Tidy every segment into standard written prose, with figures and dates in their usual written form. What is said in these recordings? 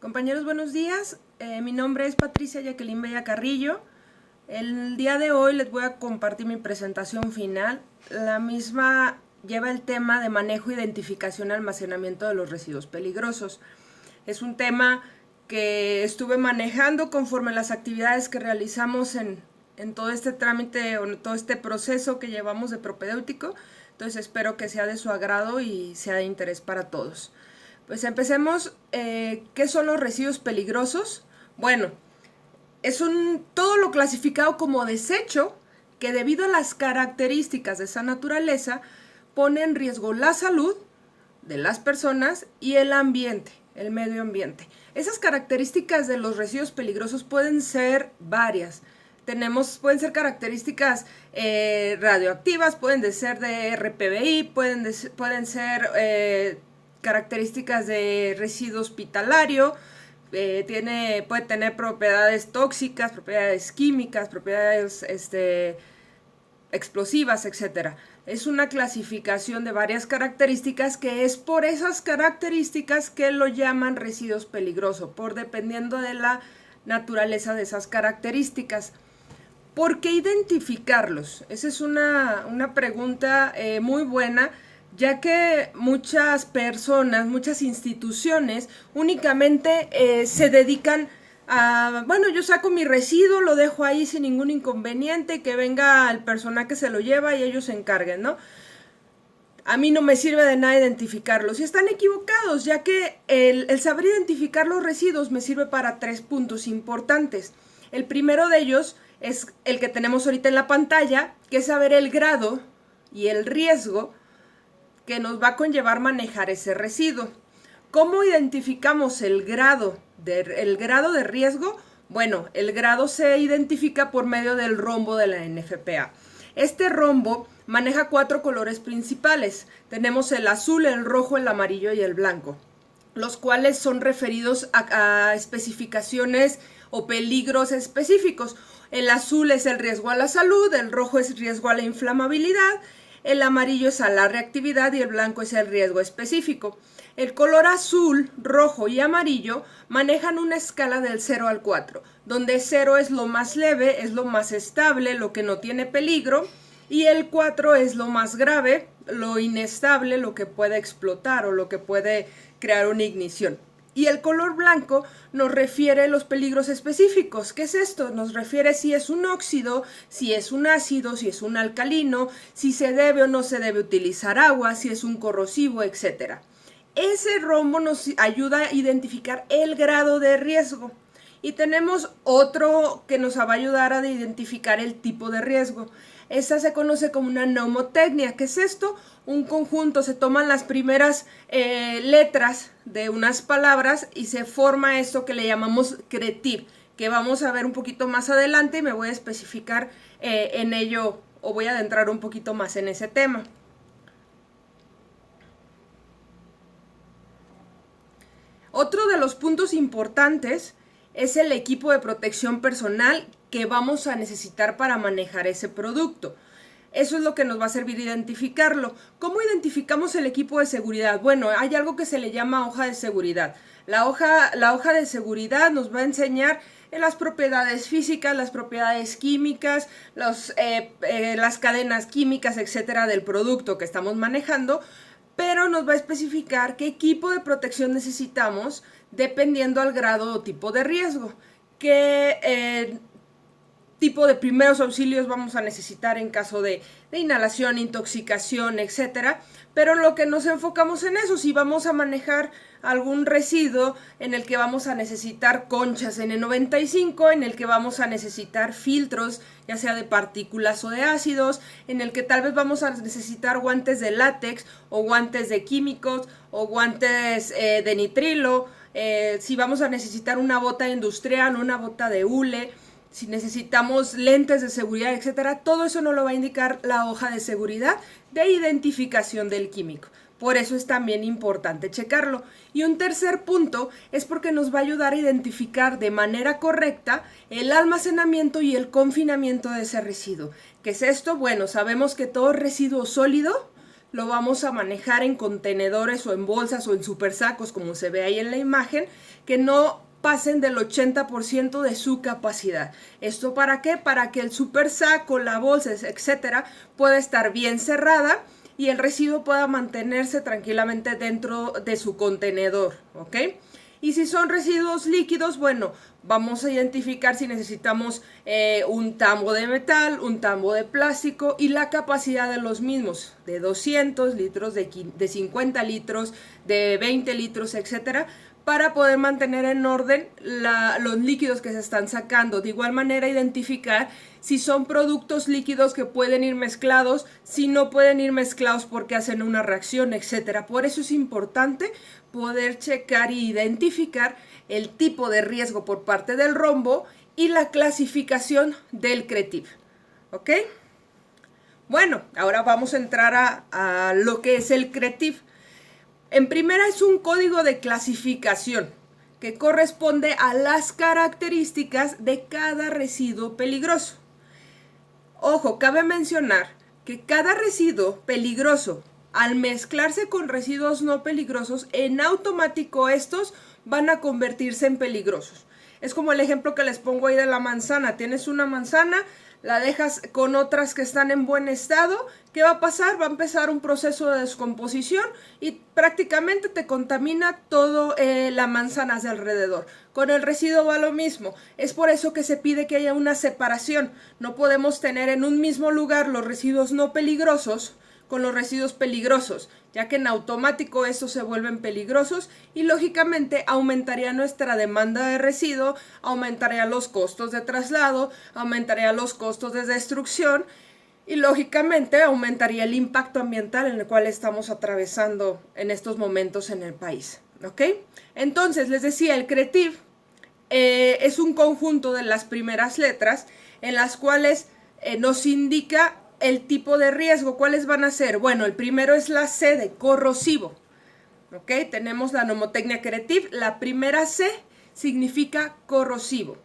Compañeros, buenos días. Mi nombre es Patricia Jacqueline Bella Carrillo. El día de hoy les voy a compartir mi presentación final. La misma lleva el tema de manejo, identificación y almacenamiento de los residuos peligrosos. Es un tema que estuve manejando conforme a las actividades que realizamos en todo este trámite o en todo este proceso que llevamos de propedéutico. Entonces espero que sea de su agrado y sea de interés para todos. Pues empecemos. ¿Qué son los residuos peligrosos? Bueno, todo lo clasificado como desecho que debido a las características de esa naturaleza pone en riesgo la salud de las personas y el ambiente, el medio ambiente. Esas características de los residuos peligrosos pueden ser varias. Pueden ser características radioactivas, pueden ser de RPBI, pueden ser características de residuo hospitalario, puede tener propiedades tóxicas, propiedades químicas, propiedades explosivas, etcétera. Es una clasificación de varias características que es por esas características que lo llaman residuos peligrosos, por dependiendo de la naturaleza de esas características. ¿Por qué identificarlos? Esa es una pregunta muy buena, ya que muchas personas, muchas instituciones únicamente se dedican a, bueno, yo saco mi residuo, lo dejo ahí sin ningún inconveniente, que venga el personal que se lo lleva y ellos se encarguen, ¿no? A mí no me sirve de nada identificarlos y están equivocados, ya que el saber identificar los residuos me sirve para 3 puntos importantes. El primero de ellos es el que tenemos ahorita en la pantalla, que es saber el grado y el riesgo que nos va a conllevar manejar ese residuo. ¿Cómo identificamos el grado de riesgo? Bueno, el grado se identifica por medio del rombo de la NFPA. Este rombo maneja 4 colores principales. Tenemos el azul, el rojo, el amarillo y el blanco, los cuales son referidos a especificaciones o peligros específicos. El azul es el riesgo a la salud, el rojo es riesgo a la inflamabilidad, el amarillo es a la reactividad y el blanco es el riesgo específico. El color azul, rojo y amarillo manejan una escala del 0 al 4, donde 0 es lo más leve, es lo más estable, lo que no tiene peligro, y el 4 es lo más grave, lo inestable, lo que puede explotar o lo que puede crear una ignición. Y el color blanco nos refiere a los peligros específicos. ¿Qué es esto? Nos refiere si es un óxido, si es un ácido, si es un alcalino, si se debe o no se debe utilizar agua, si es un corrosivo, etc. Ese rombo nos ayuda a identificar el grado de riesgo. Y tenemos otro que nos va a ayudar a identificar el tipo de riesgo. Esta se conoce como una mnemotecnia. ¿Qué es esto? Un conjunto, se toman las primeras letras de unas palabras y se forma esto que le llamamos CRETIV, que vamos a ver un poquito más adelante y me voy a especificar en ello, o voy a adentrar un poquito más en ese tema. Otro de los puntos importantes es el equipo de protección personal que vamos a necesitar para manejar ese producto. Eso es lo que nos va a servir identificarlo. ¿Cómo identificamos el equipo de seguridad? Bueno, hay algo que se le llama hoja de seguridad. La hoja de seguridad nos va a enseñar las propiedades físicas, las propiedades químicas, las cadenas químicas, etcétera, del producto que estamos manejando, pero nos va a especificar qué equipo de protección necesitamos dependiendo al grado o tipo de riesgo. ¿Qué tipo de primeros auxilios vamos a necesitar en caso de inhalación, intoxicación, etcétera? Pero lo que nos enfocamos en eso, si vamos a manejar algún residuo en el que vamos a necesitar conchas N95, en el que vamos a necesitar filtros, ya sea de partículas o de ácidos, en el que tal vez vamos a necesitar guantes de látex o guantes de químicos o guantes de nitrilo, si vamos a necesitar una bota industrial, una bota de hule, si necesitamos lentes de seguridad, etcétera, todo eso nos lo va a indicar la hoja de seguridad de identificación del químico. Por eso es también importante checarlo. Y un tercer punto es porque nos va a ayudar a identificar de manera correcta el almacenamiento y el confinamiento de ese residuo. ¿Qué es esto? Bueno, sabemos que todo residuo sólido lo vamos a manejar en contenedores o en bolsas o en super sacos, como se ve ahí en la imagen, que no pasen del 80% de su capacidad. ¿Esto para qué? Para que el super saco, la bolsa, etcétera, pueda estar bien cerrada y el residuo pueda mantenerse tranquilamente dentro de su contenedor, ¿ok? Y si son residuos líquidos, bueno, vamos a identificar si necesitamos un tambo de metal, un tambo de plástico y la capacidad de los mismos, de 200 litros, de 50 litros, de 20 litros, etcétera, para poder mantener en orden los líquidos que se están sacando. De igual manera, identificar si son productos líquidos que pueden ir mezclados, si no pueden ir mezclados porque hacen una reacción, etcétera. Por eso es importante poder checar e identificar el tipo de riesgo por parte del rombo y la clasificación del CRETIV. ¿Ok? Bueno, ahora vamos a entrar a lo que es el CRETIV. En primera es un código de clasificación que corresponde a las características de cada residuo peligroso. Ojo, cabe mencionar que cada residuo peligroso, al mezclarse con residuos no peligrosos, en automático estos van a convertirse en peligrosos. Es como el ejemplo que les pongo ahí de la manzana. Tienes una manzana, la dejas con otras que están en buen estado. ¿Qué va a pasar? Va a empezar un proceso de descomposición y prácticamente te contamina todo la manzana hacia alrededor. Con el residuo va lo mismo. Es por eso que se pide que haya una separación. No podemos tener en un mismo lugar los residuos no peligrosos con los residuos peligrosos, ya que en automático estos se vuelven peligrosos y lógicamente aumentaría nuestra demanda de residuo, aumentaría los costos de traslado, aumentaría los costos de destrucción y lógicamente aumentaría el impacto ambiental en el cual estamos atravesando en estos momentos en el país. ¿Ok? Entonces, les decía, el CRETIV es un conjunto de las primeras letras en las cuales nos indica el tipo de riesgo. ¿Cuáles van a ser? Bueno, el primero es la C de corrosivo. ¿Ok? Tenemos la nomotecnia CRETIV. La primera C significa corrosivo.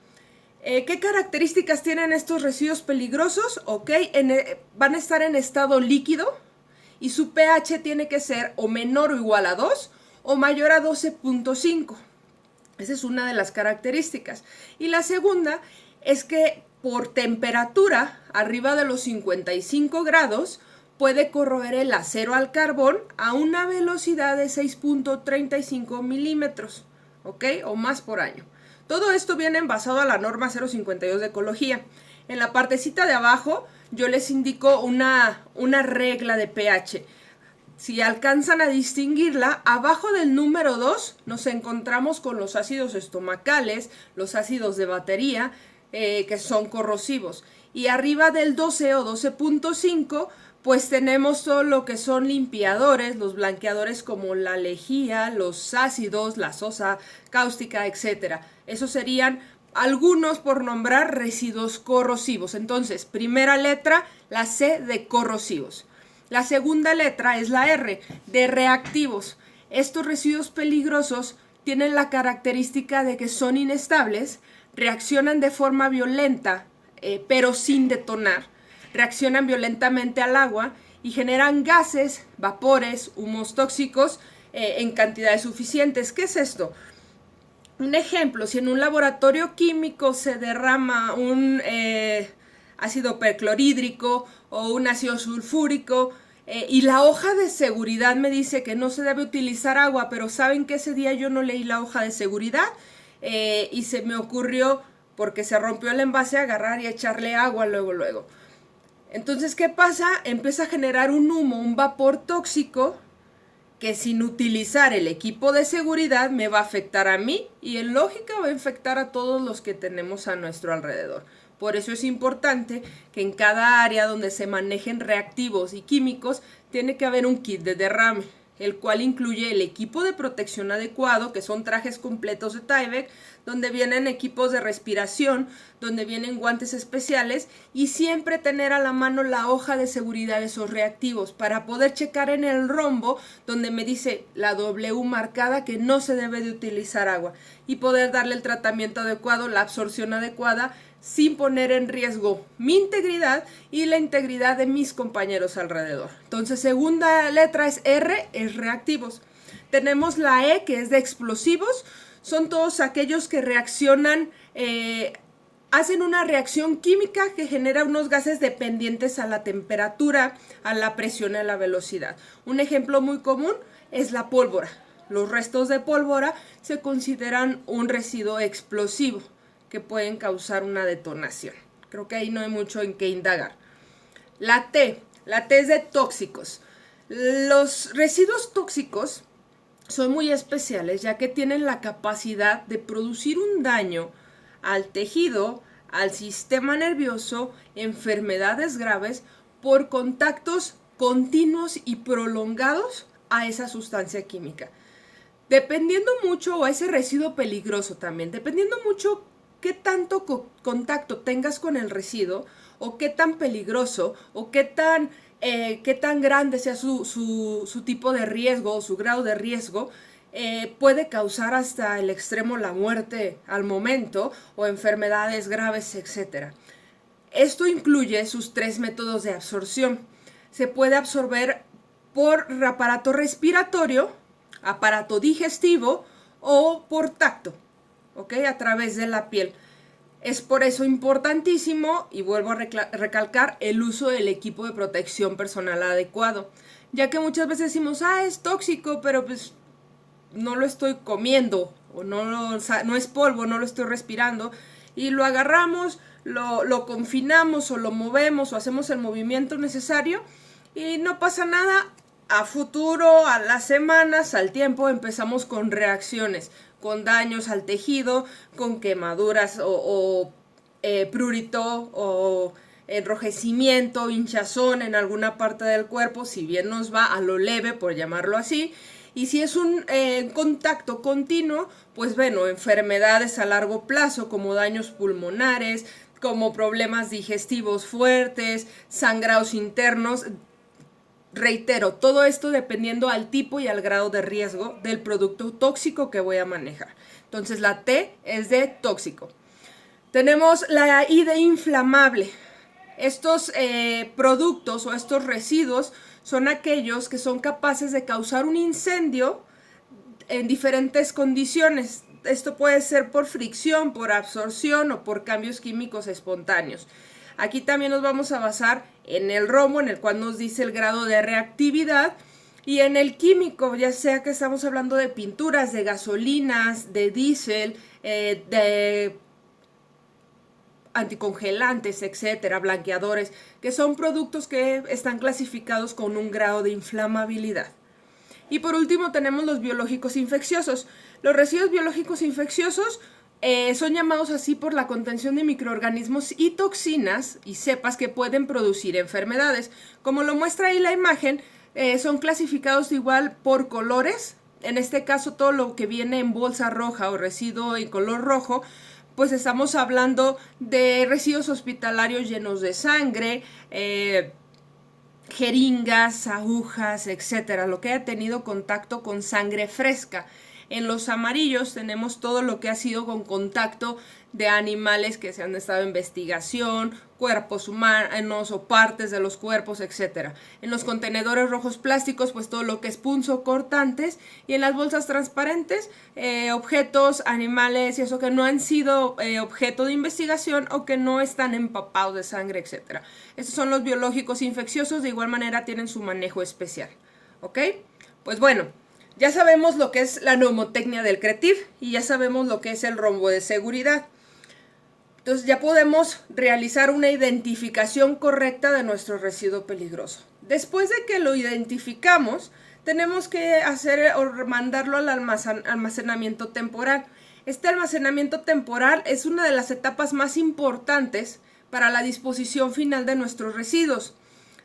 ¿Qué características tienen estos residuos peligrosos? Ok, van a estar en estado líquido y su pH tiene que ser o menor o igual a 2 o mayor a 12.5. Esa es una de las características. Y la segunda es que por temperatura, arriba de los 55 grados, puede corroer el acero al carbón a una velocidad de 6.35 milímetros, ¿ok? O más por año. Todo esto viene basado a la norma 052 de ecología. En la partecita de abajo yo les indico una regla de pH. Si alcanzan a distinguirla, abajo del número 2 nos encontramos con los ácidos estomacales, los ácidos de batería, que son corrosivos. Y arriba del 12 o 12.5, pues tenemos todo lo que son limpiadores, los blanqueadores como la lejía, los ácidos, la sosa cáustica, etc. Esos serían algunos por nombrar residuos corrosivos. Entonces, primera letra, la C de corrosivos. La segunda letra es la R de reactivos. Estos residuos peligrosos tienen la característica de que son inestables, reaccionan de forma violenta, pero sin detonar, reaccionan violentamente al agua y generan gases, vapores, humos tóxicos en cantidades suficientes. ¿Qué es esto? Un ejemplo, si en un laboratorio químico se derrama un ácido perclorídrico o un ácido sulfúrico y la hoja de seguridad me dice que no se debe utilizar agua, pero saben que ese día yo no leí la hoja de seguridad y se me ocurrió, porque se rompió el envase, agarrar y echarle agua luego. Entonces, ¿qué pasa? Empieza a generar un humo, un vapor tóxico que sin utilizar el equipo de seguridad me va a afectar a mí y en lógica va a afectar a todos los que tenemos a nuestro alrededor. Por eso es importante que en cada área donde se manejen reactivos y químicos tiene que haber un kit de derrame, el cual incluye el equipo de protección adecuado, que son trajes completos de Tyvek, donde vienen equipos de respiración, donde vienen guantes especiales y siempre tener a la mano la hoja de seguridad de esos reactivos para poder checar en el rombo donde me dice la W marcada que no se debe de utilizar agua y poder darle el tratamiento adecuado, la absorción adecuada sin poner en riesgo mi integridad y la integridad de mis compañeros alrededor. Entonces, segunda letra es R, es reactivos. Tenemos la E, que es de explosivos. Son todos aquellos que reaccionan, hacen una reacción química que genera unos gases dependientes a la temperatura, a la presión y a la velocidad. Un ejemplo muy común es la pólvora. Los restos de pólvora se consideran un residuo explosivo que pueden causar una detonación. Creo que ahí no hay mucho en qué indagar. La T es de tóxicos. Los residuos tóxicos son muy especiales ya que tienen la capacidad de producir un daño al tejido, al sistema nervioso, enfermedades graves por contactos continuos y prolongados a esa sustancia química. Dependiendo mucho, o a ese residuo peligroso también, dependiendo mucho qué tanto contacto tengas con el residuo, o qué tan peligroso, o qué tan grande sea su tipo de riesgo o su grado de riesgo, puede causar hasta el extremo la muerte al momento o enfermedades graves, etc. Esto incluye sus 3 métodos de absorción. Se puede absorber por aparato respiratorio, aparato digestivo o por tacto, ¿ok? A través de la piel. Es por eso importantísimo, y vuelvo a recalcar, el uso del equipo de protección personal adecuado, ya que muchas veces decimos, es tóxico, pero pues no lo estoy comiendo, o no es polvo, no lo estoy respirando, y lo agarramos, lo confinamos, o lo movemos, o hacemos el movimiento necesario, y no pasa nada. A futuro, a las semanas, al tiempo, empezamos con reacciones, con daños al tejido, con quemaduras o prurito o enrojecimiento, hinchazón en alguna parte del cuerpo, si bien nos va a lo leve, por llamarlo así. Y si es un contacto continuo, pues bueno, enfermedades a largo plazo como daños pulmonares, como problemas digestivos fuertes, sangrados internos. Reitero, todo esto dependiendo al tipo y al grado de riesgo del producto tóxico que voy a manejar. Entonces la T es de tóxico. Tenemos la I de inflamable. Estos productos o estos residuos son aquellos que son capaces de causar un incendio en diferentes condiciones. Esto puede ser por fricción, por absorción o por cambios químicos espontáneos. Aquí también nos vamos a basar en el romo, en el cual nos dice el grado de reactividad, y en el químico, ya sea que estamos hablando de pinturas, de gasolinas, de diésel, de anticongelantes, etcétera, blanqueadores, que son productos que están clasificados con un grado de inflamabilidad. Y por último tenemos los biológicos infecciosos. Los residuos biológicos infecciosos son llamados así por la contención de microorganismos y toxinas y cepas que pueden producir enfermedades. Como lo muestra ahí la imagen, son clasificados igual por colores. En este caso, todo lo que viene en bolsa roja o residuo en color rojo, pues estamos hablando de residuos hospitalarios llenos de sangre, jeringas, agujas, etcétera, lo que haya tenido contacto con sangre fresca. En los amarillos tenemos todo lo que ha sido con contacto de animales que se han estado en investigación, cuerpos humanos o partes de los cuerpos, etcétera. En los contenedores rojos plásticos, pues todo lo que es punzocortantes, y en las bolsas transparentes, objetos, animales y eso que no han sido objeto de investigación o que no están empapados de sangre, etcétera. Estos son los biológicos infecciosos, de igual manera tienen su manejo especial. ¿Ok? Pues bueno, ya sabemos lo que es la mnemotecnia del CRETIV y ya sabemos lo que es el rombo de seguridad. Entonces ya podemos realizar una identificación correcta de nuestro residuo peligroso. Después de que lo identificamos, tenemos que hacer o mandarlo al almacenamiento temporal. Este almacenamiento temporal es una de las etapas más importantes para la disposición final de nuestros residuos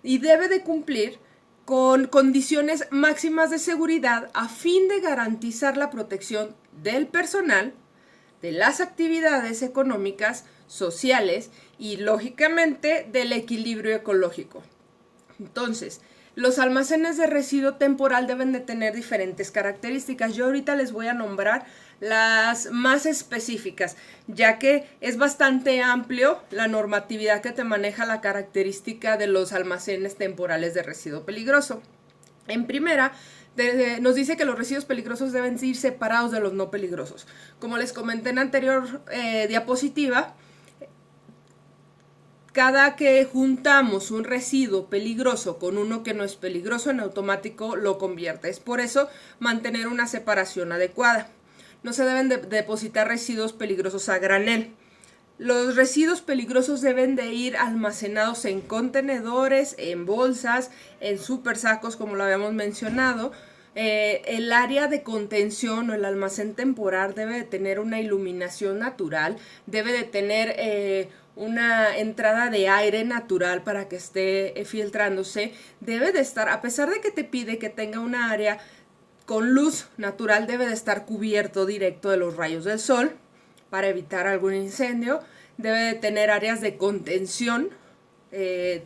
y debe de cumplir con condiciones máximas de seguridad a fin de garantizar la protección del personal, de las actividades económicas, sociales y, lógicamente, del equilibrio ecológico. Entonces, Los almacenes de residuo temporal deben de tener diferentes características. Yo ahorita les voy a nombrar las más específicas, ya que es bastante amplio la normatividad que te maneja la característica de los almacenes temporales de residuo peligroso. En primera, nos dice que los residuos peligrosos deben ir separados de los no peligrosos. Como les comenté en anterior diapositiva, cada que juntamos un residuo peligroso con uno que no es peligroso, en automático lo convierte. Es por eso mantener una separación adecuada. No se deben depositar residuos peligrosos a granel. Los residuos peligrosos deben de ir almacenados en contenedores, en bolsas, en super sacos, como lo habíamos mencionado. El área de contención o el almacén temporal debe de tener una iluminación natural, debe de tener una entrada de aire natural para que esté filtrándose. Debe de estar, a pesar de que te pide que tenga una área con luz natural, debe de estar cubierto directo de los rayos del sol para evitar algún incendio. Debe de tener áreas de contención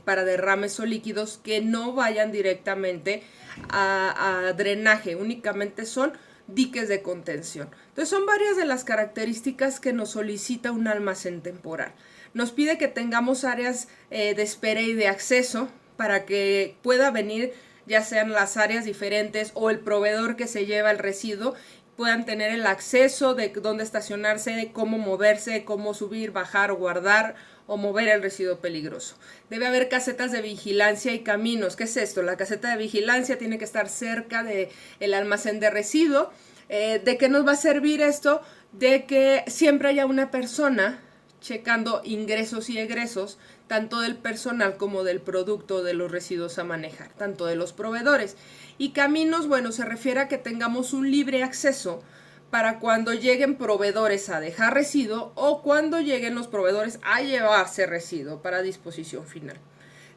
para derrames o líquidos que no vayan directamente a drenaje, únicamente son diques de contención. Entonces son varias de las características que nos solicita un almacén temporal. Nos pide que tengamos áreas de espera y de acceso para que pueda venir, ya sean las áreas diferentes o el proveedor que se lleva el residuo, puedan tener el acceso de dónde estacionarse, de cómo moverse, cómo subir, bajar o guardar o mover el residuo peligroso. Debe haber casetas de vigilancia y caminos. ¿Qué es esto? La caseta de vigilancia tiene que estar cerca del almacén de residuo. ¿De qué nos va a servir esto? De que siempre haya una persona checando ingresos y egresos, tanto del personal como del producto de los residuos a manejar, tanto de los proveedores. Y caminos, bueno, se refiere a que tengamos un libre acceso para cuando lleguen proveedores a dejar residuo o cuando lleguen los proveedores a llevarse residuo para disposición final.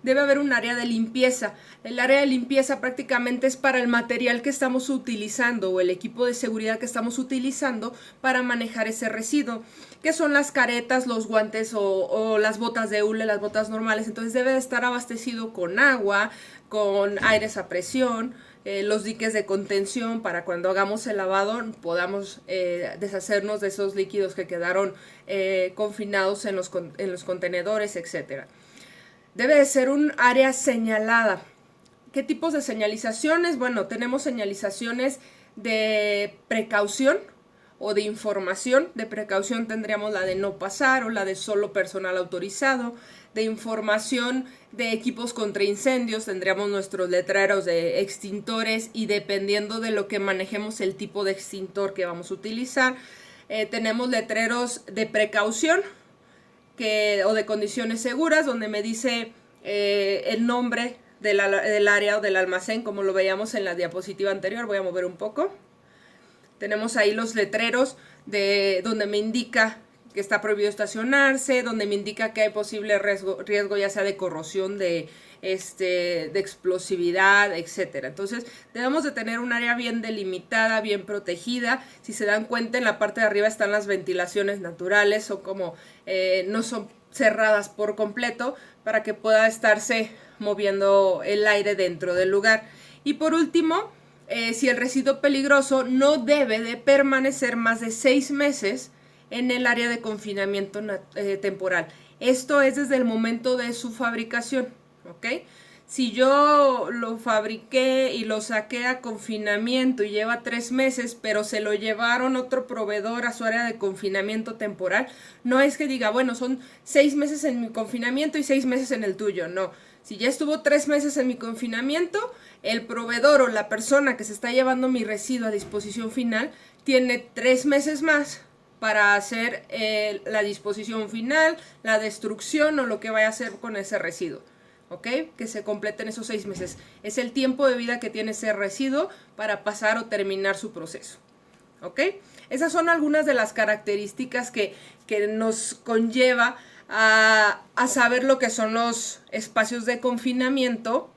Debe haber un área de limpieza. El área de limpieza prácticamente es para el material que estamos utilizando o el equipo de seguridad que estamos utilizando para manejar ese residuo, que son las caretas, los guantes o las botas de hule, las botas normales. Entonces debe de estar abastecido con agua, con aires a presión, los diques de contención para cuando hagamos el lavado podamos deshacernos de esos líquidos que quedaron confinados en los contenedores, etcétera. Debe de ser un área señalada. ¿Qué tipos de señalizaciones? Bueno, tenemos señalizaciones de precaución o de información. De precaución tendríamos la de no pasar o la de solo personal autorizado. De información de equipos contra incendios tendríamos nuestros letreros de extintores y dependiendo de lo que manejemos el tipo de extintor que vamos a utilizar. Tenemos letreros de precaución o de condiciones seguras, donde me dice el nombre del área o del almacén, como lo veíamos en la diapositiva anterior. Voy a mover un poco. Tenemos ahí los letreros donde me indica que está prohibido estacionarse, donde me indica que hay posible riesgo ya sea de corrosión, de explosividad, etcétera. Entonces debemos de tener un área bien delimitada, bien protegida. Si se dan cuenta, en la parte de arriba están las ventilaciones naturales o como no son cerradas por completo para que pueda estarse moviendo el aire dentro del lugar. Y por último, si el residuo peligroso no debe de permanecer más de 6 meses en el área de confinamiento temporal. Esto es desde el momento de su fabricación, ¿ok? Si yo lo fabriqué y lo saqué a confinamiento y lleva 3 meses, pero se lo llevaron otro proveedor a su área de confinamiento temporal, no es que diga, bueno, son 6 meses en mi confinamiento y 6 meses en el tuyo, no. Si ya estuvo 3 meses en mi confinamiento, el proveedor o la persona que se está llevando mi residuo a disposición final tiene 3 meses más para hacer la disposición final, la destrucción o lo que vaya a hacer con ese residuo, ¿ok? Que se completen esos 6 meses. Es el tiempo de vida que tiene ese residuo para pasar o terminar su proceso, ¿ok? Esas son algunas de las características que nos conlleva a saber lo que son los espacios de confinamiento.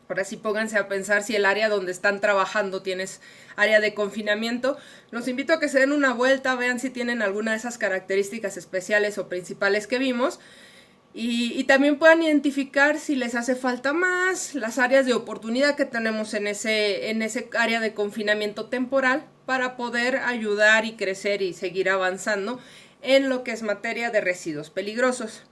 Ahora sí pónganse a pensar si el área donde están trabajando tienes área de confinamiento. Los invito a que se den una vuelta, vean si tienen alguna de esas características especiales o principales que vimos. y también puedan identificar si les hace falta más, las áreas de oportunidad que tenemos en ese área de confinamiento temporal para poder ayudar y crecer y seguir avanzando en lo que es materia de residuos peligrosos.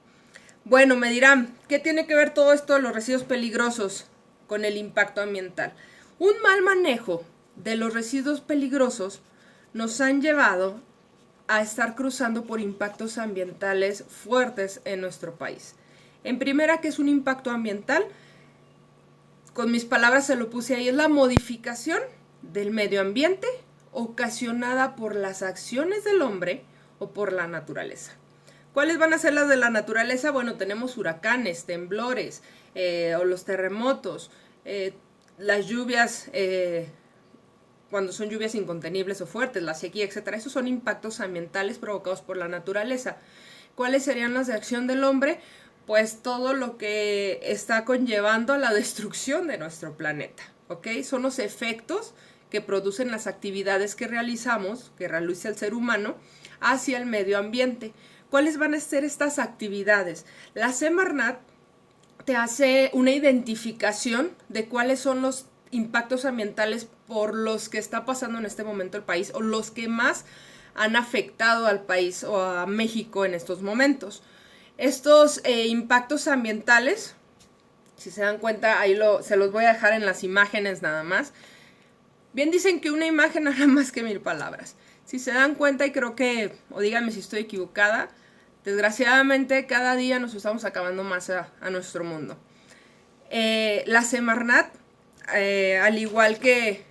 Bueno, me dirán, ¿qué tiene que ver todo esto de los residuos peligrosos con el impacto ambiental? Un mal manejo de los residuos peligrosos nos han llevado a estar cruzando por impactos ambientales fuertes en nuestro país. En primera, ¿qué es un impacto ambiental? Con mis palabras se lo puse ahí, es la modificación del medio ambiente ocasionada por las acciones del hombre o por la naturaleza. ¿Cuáles van a ser las de la naturaleza? Bueno, tenemos huracanes, temblores, o los terremotos, las lluvias, cuando son lluvias incontenibles o fuertes, la sequía, etcétera. Esos son impactos ambientales provocados por la naturaleza. ¿Cuáles serían las de acción del hombre? Pues todo lo que está conllevando a la destrucción de nuestro planeta, ¿ok? Son los efectos que producen las actividades que realizamos, que realiza el ser humano, hacia el medio ambiente. ¿Cuáles van a ser estas actividades? La Semarnat te hace una identificación de cuáles son los impactos ambientales por los que está pasando en este momento el país o los que más han afectado al país o a México en estos momentos. Estos impactos ambientales, si se dan cuenta, ahí se los voy a dejar en las imágenes nada más. Bien dicen que una imagen habla más que 1000 palabras. Si se dan cuenta, y creo que, o díganme si estoy equivocada, desgraciadamente cada día nos estamos acabando más a nuestro mundo. La Semarnat, al igual que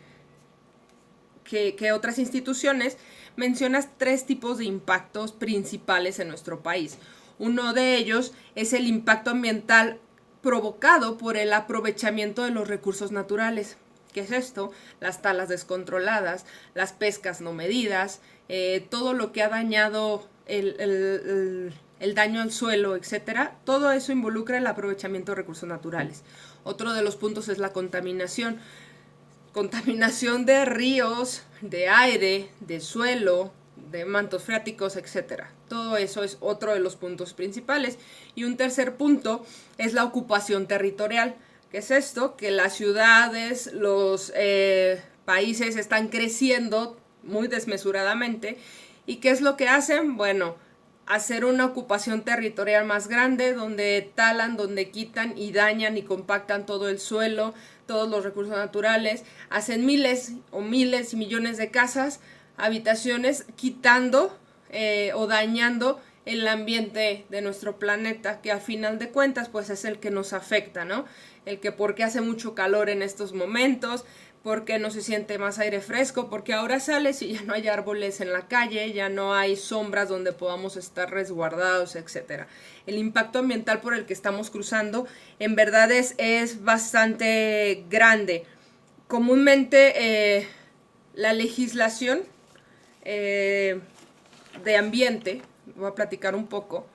otras instituciones, mencionas 3 tipos de impactos principales en nuestro país. Uno de ellos es el impacto ambiental provocado por el aprovechamiento de los recursos naturales. ¿Qué es esto? Las talas descontroladas, las pescas no medidas, todo lo que ha dañado el daño al suelo, etcétera. Todo eso involucra el aprovechamiento de recursos naturales. Otro de los puntos es la contaminación. Contaminación de ríos, de aire, de suelo, de mantos freáticos, etcétera. Todo eso es otro de los puntos principales. Y un tercer punto es la ocupación territorial. ¿Qué es esto? Que las ciudades, los países están creciendo muy desmesuradamente. ¿Y qué es lo que hacen? Bueno, hacer una ocupación territorial más grande, donde talan, donde quitan y dañan y compactan todo el suelo, todos los recursos naturales, hacen miles y millones de casas, habitaciones, quitando o dañando el ambiente de nuestro planeta, que a final de cuentas pues es el que nos afecta, ¿no? El que porque hace mucho calor en estos momentos, porque no se siente más aire fresco, porque ahora sales y ya no hay árboles en la calle, ya no hay sombras donde podamos estar resguardados, etcétera. El impacto ambiental por el que estamos cruzando en verdad es bastante grande. Comúnmente la legislación de ambiente, voy a platicar un poco.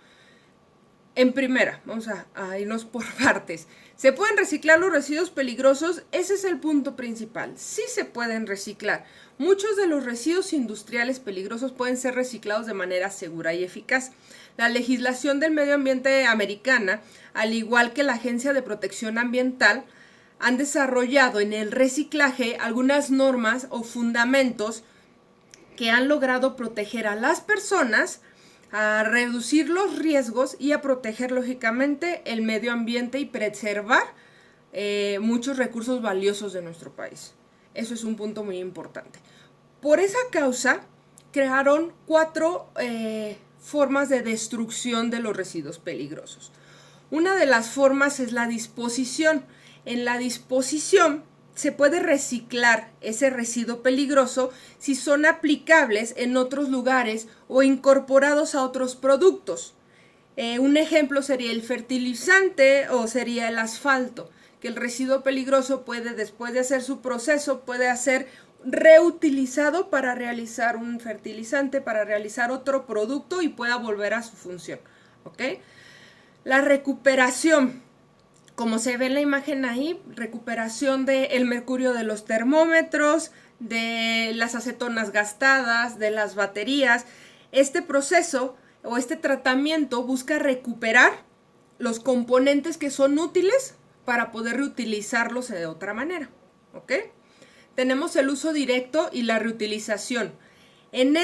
En primera, vamos a irnos por partes. ¿Se pueden reciclar los residuos peligrosos? Ese es el punto principal. Sí se pueden reciclar. Muchos de los residuos industriales peligrosos pueden ser reciclados de manera segura y eficaz. La legislación del medio ambiente americana, al igual que la Agencia de Protección Ambiental, han desarrollado en el reciclaje algunas normas o fundamentos que han logrado proteger a las personas, a reducir los riesgos y a proteger lógicamente el medio ambiente y preservar muchos recursos valiosos de nuestro país. Eso es un punto muy importante. Por esa causa crearon 4 formas de destrucción de los residuos peligrosos. Una de las formas es la disposición. En la disposición se puede reciclar ese residuo peligroso si son aplicables en otros lugares o incorporados a otros productos. Un ejemplo sería el fertilizante o sería el asfalto, que el residuo peligroso puede, después de hacer su proceso, puede ser reutilizado para realizar un fertilizante, para realizar otro producto y pueda volver a su función. ¿Ok? La recuperación. Como se ve en la imagen ahí, recuperación del mercurio de los termómetros, de las acetonas gastadas, de las baterías. Este proceso o este tratamiento busca recuperar los componentes que son útiles para poder reutilizarlos de otra manera, ¿ok? Tenemos el uso directo y la reutilización. En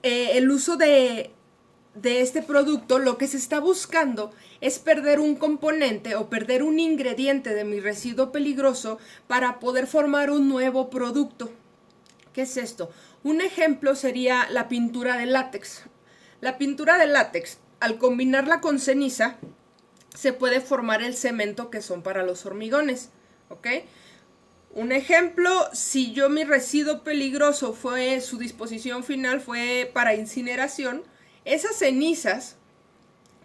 el uso de este producto, lo que se está buscando es perder un componente o perder un ingrediente de mi residuo peligroso para poder formar un nuevo producto. ¿Qué es esto? Un ejemplo sería la pintura de látex. La pintura de látex, al combinarla con ceniza, se puede formar el cemento que son para los hormigones, ¿ok? Un ejemplo, si mi residuo peligroso su disposición final fue para incineración, esas cenizas,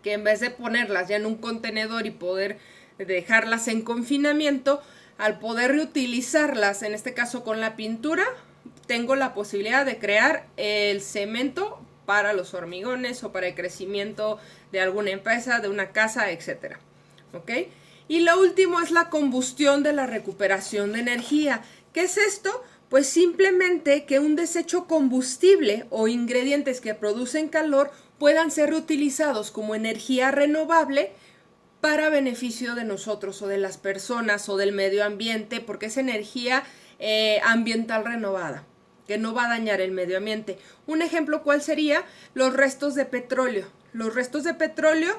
que en vez de ponerlas ya en un contenedor y poder dejarlas en confinamiento, al poder reutilizarlas, en este caso con la pintura, tengo la posibilidad de crear el cemento para los hormigones o para el crecimiento de alguna empresa, de una casa, etcétera, ¿ok? Y lo último es la combustión de la recuperación de energía. ¿Qué es esto? Pues simplemente que un desecho combustible o ingredientes que producen calor puedan ser reutilizados como energía renovable para beneficio de nosotros o de las personas o del medio ambiente, porque es energía ambiental renovada, que no va a dañar el medio ambiente. Un ejemplo, ¿cuál sería? Los restos de petróleo. Los restos de petróleo,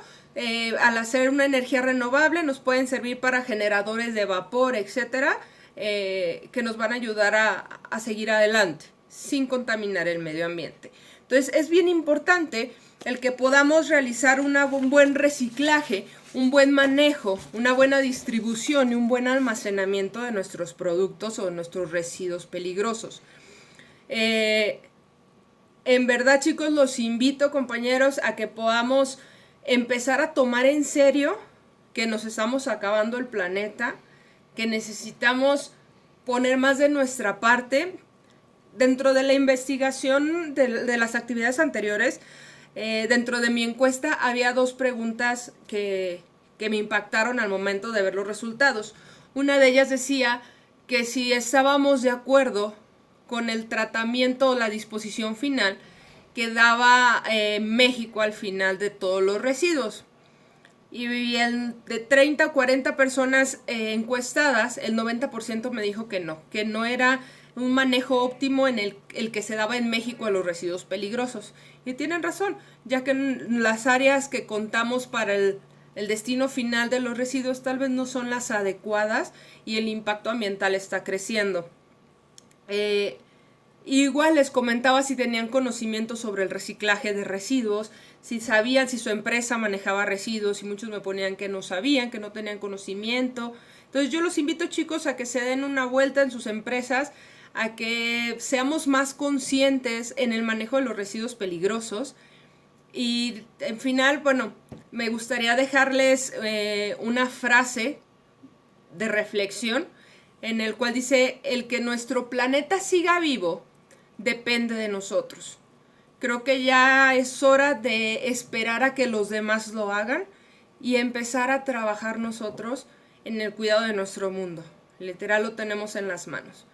al hacer una energía renovable, nos pueden servir para generadores de vapor, etcétera, que nos van a ayudar a seguir adelante sin contaminar el medio ambiente. Entonces, es bien importante el que podamos realizar un buen reciclaje, un buen manejo, una buena distribución y un buen almacenamiento de nuestros productos o de nuestros residuos peligrosos. En verdad, chicos, los invito, compañeros, a que podamos empezar a tomar en serio que nos estamos acabando el planeta, que necesitamos poner más de nuestra parte. Dentro de la investigación de las actividades anteriores, dentro de mi encuesta había 2 preguntas que me impactaron al momento de ver los resultados. Una de ellas decía que si estábamos de acuerdo con el tratamiento o la disposición final que daba México al final de todos los residuos. Y de 30 o 40 personas encuestadas, el 90% me dijo que no era un manejo óptimo en el que se daba en México a los residuos peligrosos. Y tienen razón, ya que las áreas que contamos para el destino final de los residuos tal vez no son las adecuadas y el impacto ambiental está creciendo. Igual les comentaba si tenían conocimiento sobre el reciclaje de residuos, si sabían si su empresa manejaba residuos, y muchos me ponían que no sabían, que no tenían conocimiento. Entonces yo los invito, chicos, a que se den una vuelta en sus empresas, a que seamos más conscientes en el manejo de los residuos peligrosos. Y en final, bueno, me gustaría dejarles una frase de reflexión en el cual dice: el que nuestro planeta siga vivo depende de nosotros. Creo que ya es hora de esperar a que los demás lo hagan y empezar a trabajar nosotros en el cuidado de nuestro mundo. Literal, lo tenemos en las manos.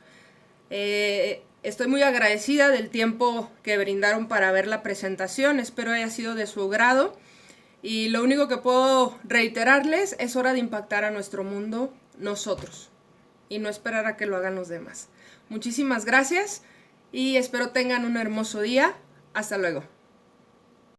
Estoy muy agradecida del tiempo que brindaron para ver la presentación. Espero haya sido de su agrado. Y lo único que puedo reiterarles: es hora de impactar a nuestro mundo nosotros y no esperar a que lo hagan los demás. Muchísimas gracias y espero tengan un hermoso día. Hasta luego.